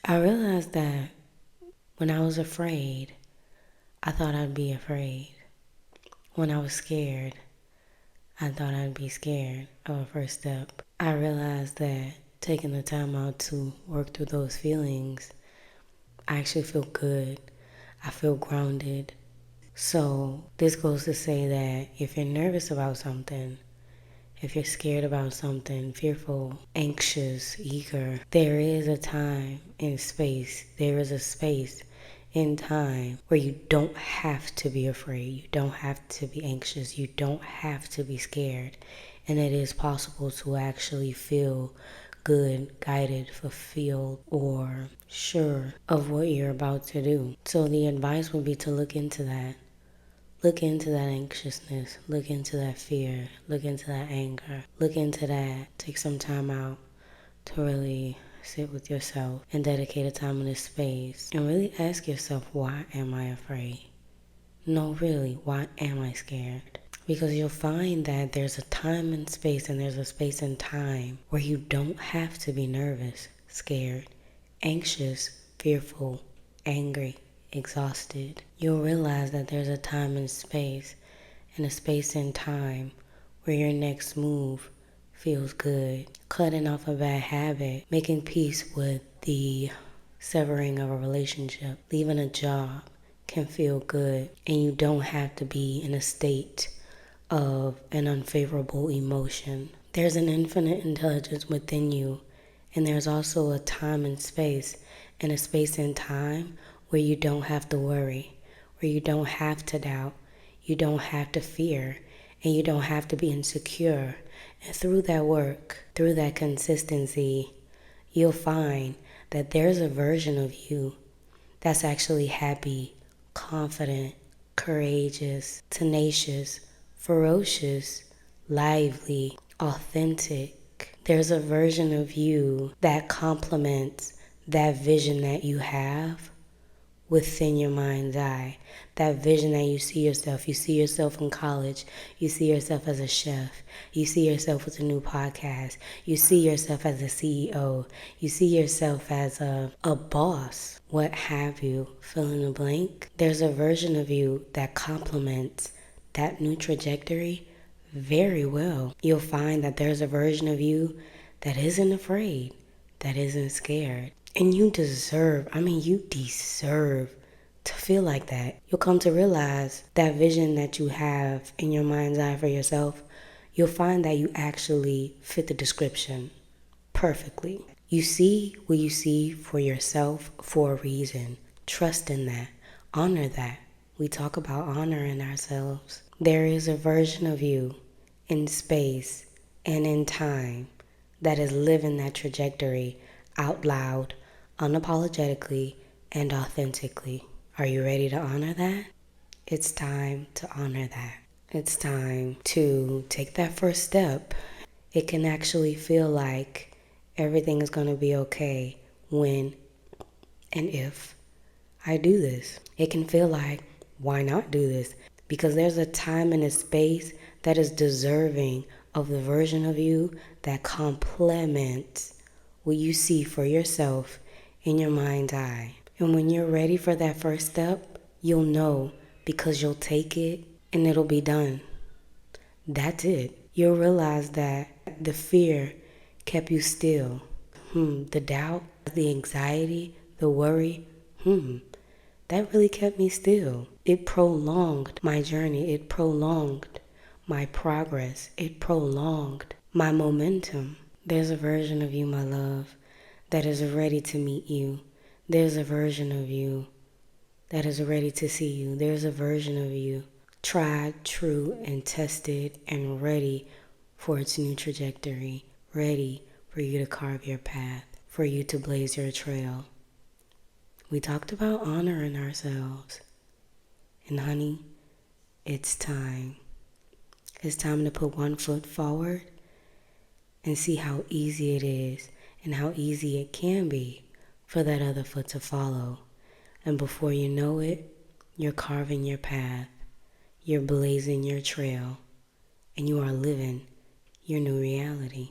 I realized that when I was afraid, I thought I'd be afraid. When I was scared, I thought I'd be scared of a first step. I realized that taking the time out to work through those feelings, I actually feel good. I feel grounded. So this goes to say that if you're nervous about something, if you're scared about something, fearful, anxious, eager, there is a time and space. There is a space in time where you don't have to be afraid. You don't have to be anxious. You don't have to be scared. And it is possible to actually feel good, guided, fulfilled, or sure of what you're about to do. So the advice would be to look into that. Look into that anxiousness. Look into that fear. Look into that anger. Look into that. Take some time out to really sit with yourself and dedicate a time in this space and really ask yourself, why am I afraid? No, really, why am I scared? Because you'll find that there's a time and space, and there's a space and time where you don't have to be nervous, scared, anxious, fearful, angry, exhausted. You'll realize that there's a time and space, and a space and time where your next move feels good. Cutting off a bad habit, making peace with the severing of a relationship, leaving a job can feel good, and you don't have to be in a state of an unfavorable emotion. There's an infinite intelligence within you, and there's also a time and space, and a space and time where you don't have to worry, where you don't have to doubt, you don't have to fear, and you don't have to be insecure. And through that work, through that consistency, you'll find that there's a version of you that's actually happy, confident, courageous, tenacious, ferocious, lively, authentic. There's a version of you that complements that vision that you have within your mind's eye. That vision that you see yourself. You see yourself in college. You see yourself as a chef. You see yourself with a new podcast. You see yourself as a CEO. You see yourself as a boss. What have you? Fill in the blank. There's a version of you that complements that new trajectory very well. You'll find that there's a version of you that isn't afraid, that isn't scared. And you deserve to feel like that. You'll come to realize that vision that you have in your mind's eye for yourself, you'll find that you actually fit the description perfectly. You see what you see for yourself for a reason. Trust in that. Honor that. We talk about honoring ourselves. There is a version of you in space and in time that is living that trajectory out loud, unapologetically, and authentically. Are you ready to honor that? It's time to honor that. It's time to take that first step. It can actually feel like everything is going to be okay when and if I do this. It can feel like, why not do this? Because there's a time and a space that is deserving of the version of you that complements what you see for yourself in your mind's eye. And when you're ready for that first step, you'll know, because you'll take it and it'll be done. That's it. You'll realize that the fear kept you still. The doubt, the anxiety, the worry, that really kept me still. It prolonged my journey. It prolonged my progress. It prolonged my momentum. There's a version of you, my love, that is ready to meet you. There's a version of you that is ready to see you. There's a version of you tried, true, and tested, and ready for its new trajectory. Ready for you to carve your path, for you to blaze your trail. We talked about honoring ourselves. And honey, it's time. It's time to put one foot forward and see how easy it is and how easy it can be for that other foot to follow. And before you know it, you're carving your path, you're blazing your trail, and you are living your new reality.